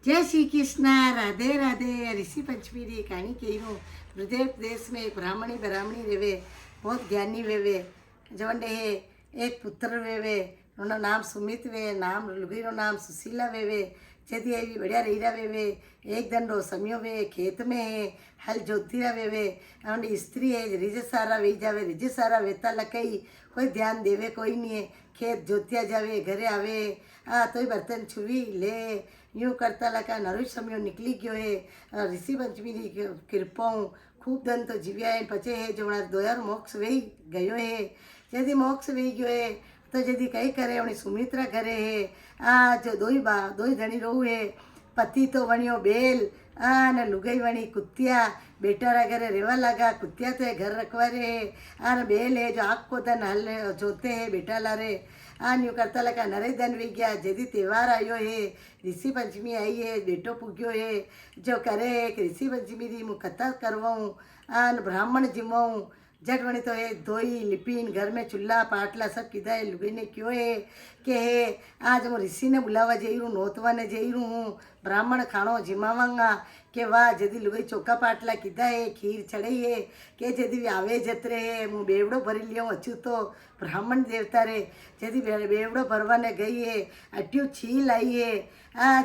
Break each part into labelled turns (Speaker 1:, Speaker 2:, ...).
Speaker 1: जय श्री कृष्णा। राधे राधे। ऋषि पंचमी री कहानी कही हूँ। हृदय देश में एक ब्राह्मणी रेवे, बहुत ज्ञानी वेवे। जवंडे है एक पुत्र वेवे, उनका नाम सुमित वे, नाम लुगी रो नाम सुशीला वेवे। जदी एवी बढ़िया रहीरा वेवे। एक दंडो समयो वे खेत में है, हल जोतीरा वेवे। और स्त्री है रिज सारा वे जावे, रिज सारा वेता लकई, कोई ध्यान देवे कोई नहीं है। खेत जोतिया जावे, घरे आवे, तो बर्तन छुवी ले, यूँ करता लगा नरो समयो निकली गयो है। ऋषि पंचमी की कृपाओं खूब दन तो जीव्या है, पचे है जो दोयार मोक्ष वही गयो है। यदि मोक्ष वही गयो है तो यदि कई करे उन्हें सुमित्रा करे है। जो दोई धनी रोहू है, पति तो वणियो बेल, न लुगाई वणी कुत्तिया, बेटारा घरे रेवा लगा। कुत्तिया तो घर रखवारे है, न बेल है जो आँख दन हल जोते है बेटा लारे। न्यू करता लगा नरे धन वी गया। जदी त्यौहार आयो है, ऋषि पंचमी आई है, बेटो पुग्यो है, जो करे कि ऋषि पंचमी री मु कथा करवाऊँ, ब्राह्मण जिमाऊँ। जट वणी तो है धोई लिपीन घर में चूल्हा पाटला सब किधा है। लुगाई ने क्यों है कि है आज मैं ऋषि ने बुलावा जई रू, नोतवा ने जई रू हूँ, ब्राह्मण खाणो जिमावांगा। के वाह जदी लुगाई चौका पाटला किधा है, खीर चढ़ई है, के जदी आवे जतरे है, मु बेवड़ो भरी लियो अचू तो ब्राह्मण देवता रे। जदी बेवड़ो भरवाने गई है, अट्यू छील आई है।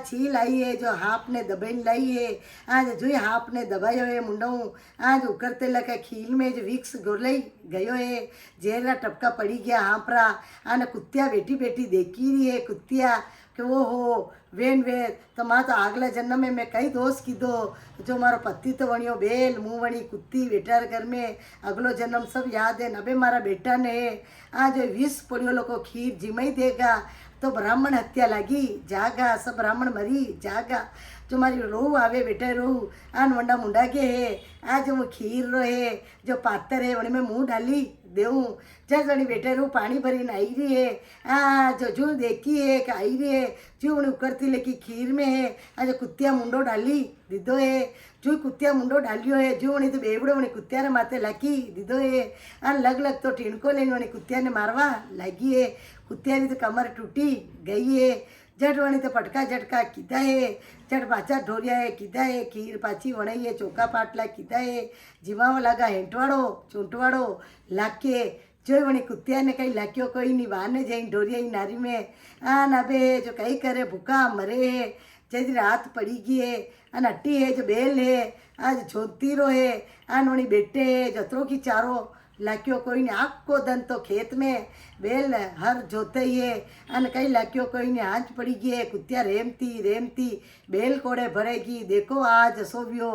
Speaker 1: छील आई है जो हाप ने दबाई लाई है। आज जो हाप ने दबायो है मुंडऊ, आज उकरते लगा खील में जो विक्स गोरलई गयो है। जेरा टपका पड़ी गया हापरा। आने कुत्तिया बेटी बेटी देखी रही है। कुत्तिया कि वो हो वेन वे तो माँ तो आगला जन्म में मैं कई दोस्त कीधो, जो मारो पति तो वणियो बेल, मुँह वणी कुत्ती, बेटार घर में अगलो जन्म सब याद है। नबे मारा बेटा ने आज विष पड़ियो लोग खीर जिमई देगा तो ब्राह्मण हत्या लगी जागा, सब ब्राह्मण मरी जागा। जो मारी रोहू आवे बेटा रोहू, आन वंडा मुंडा के है, आज वो खीर रो है जो पातर है वणी में मुँह डाली देऊँ। जज वणी बेटे रू पानी भरी आई रही है। जो जो देखी है कि आई रही है, जो वणी उकरती लेकी खीर में है। आज कुत्तिया मुंडो डाली दीदो है, जो कुत्तिया मुंडो डालियो है, जो वणी तो बेवड़ो वणी कुत्तिया ने माथे लागी दीदो है। लग लग तो टीणको लेने वणी कुत्तिया ने मारवा लगी है। कुत्तिया की तो कमर टूटी गई है। जट वणी तो पटका झटका कीधा है, जट पाचा ढोरिया है कीधा है, खीर पाची वणाई है, चौका पाटला कीधा है, जीवाव लगा हेंटवाड़ो चूंटवाड़ो लाके। जो वणी कुत्तिया ने कहीं लाक्यो कोई नहीं, वाने जई ढोरिया ही नारी में नबे जो कहीं करे भूखा मरे है। जैसी रात पड़ी गई है, अट्टी है जो बेल है, आज झोतीरो है, वणी बेटे है जतरो की चारो लाक्यो कोई नहीं। आखो दन तो खेत में बेल हर जोते ही है, कई लाक्यो कोई नहीं। आँच पड़ी गई है, कुत्तिया रेमती रेमती बेल कोड़े भरेगी। देखो आज सोवियो,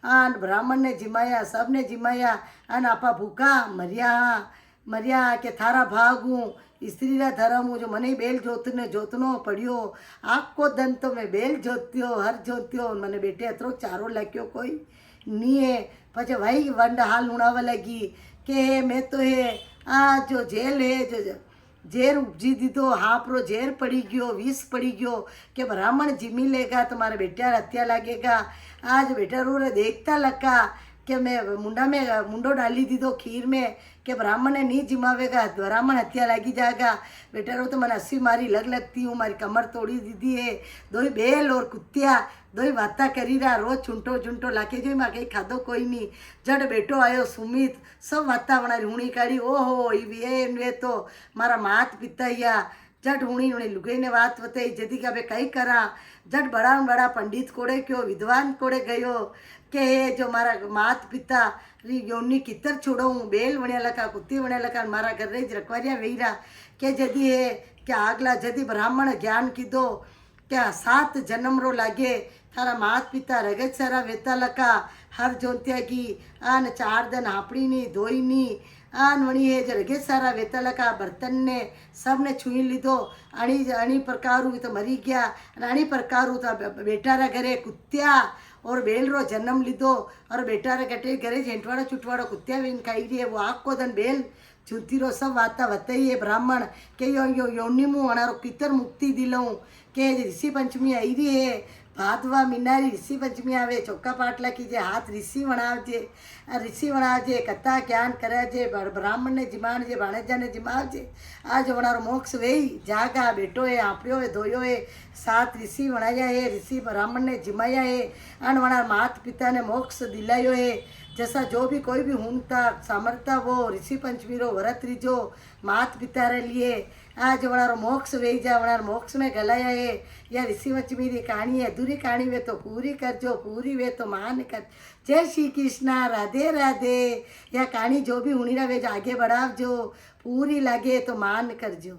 Speaker 1: ब्राह्मण ने जिमाया, सब ने जिमाया, आपा भूखा मरिया के थारा भागूँ स्त्री रा धर्म हूँ, जो मने बेल जोतनो पड़ियो। आखो दन तो मैं बेल जोत्यो हर जोत्यो, मने बेटे अतरो चारो लाक्यो कोई नहीं है। पछे भाई वंड हाल उड़ावा लगी के मैं तो है जो जेल है, जो जेर उपजी दीधो, हापरो जेर पड़ी गयो, विष पड़ी गयो कि ब्राह्मण जिमी लेगा तो मारे बेटा हत्या लगेगा। आज बेटा रो रे देखता लगा कि मैं मुंडा में मुंडो डाली दीधो खीर में कि ब्राह्मण ने नहीं जिमावेगा, ब्राह्मण हत्या लगी जाएगा। बेटा रो तो मैंने 80 मारी लग लगती हूँ, मारी कमर तोड़ी दीदी है। दोई बेल और कुत्तिया दोई वाता करी रहा, रोज चुंटो चुंटो लाके जो माँ कहीं खादो कोई नहीं। जड़ बेटो आयो सुमित, सब वाता वना रूणी काढ़ी। ओहो वे तो मारा मात पिता या जट हुणी हुणी लुगाई ने बात बताई। जदी का कई करा, जट बड़ा पंडित कोड़े क्यों विद्वान कोड़े गयो के जो मारा मात पिता री योनी कितर छोड़ूँ। बेल वणिया लका कुत्ती वणिया लका मारा घर रे रखवारिया वेरा के जदी है क्या आगला जदी ब्राह्मण ज्ञान कीधो क्या 7 जन्म रो लागे। थारा मात पिता रगत सारा वेता लका हर जोतिया की 4 दिन हापड़ी नी धोई नी वणी है जो रगे सारा वेता लका बर्तन ने सब ने छुई लीधो। अणी प्रकार तो मरी गया, अणी प्रकार तो बेटारा घरे कुत्तिया और बेल रो जन्म लीधो। और बेटारा गटे घरे झेंटवाड़ो चुटवाड़ो कुत्तिया वेन खाई रही है। वो आखो दन बेल चूती रो सब वाता बताई है ब्राह्मण के यो यो योनिमू अनारो कितर मुक्ति दिलऊँ के ऋषि पंचमी आई रही है। ભાદવા મિનારી ઋષિ પંચમી આવે ચોખ્ખા પાટલા કીજે હાથ ઋષિ વણાવજે આ ઋષિ વણાવજે કથા જ્ઞાન કરાવજે બ્રાહ્મણને જીમાડજે ભાણેજાને જીમાવજે આ જવણારો મોક્ષ વેઈ જાગા બેટો એ આંપડ્યો એ ધોયો એ સાત ऋषि વણાયા એ ऋषि ब्राह्मण ने जिमाया है अन वनार मात पिता ने मोक्ष दिलायो है जैसा जो भी कोई भी हुनता सामर्थ्य वो ऋषि पंचमी रो व्रत रीजो मात पिता रे लिए आज वनारो मोक्ष वेई जा वनार मोक्ष में गलाया है या ऋषि पंचमी री कहानी है अधूरी कहानी वे तो पूरी करजो पूरी वे तो मान कर जय श्री कृष्णा राधे राधे या कहानी जो भी हुनी वे आगे बढ़ावजो पूरी लगे तो मान करजो।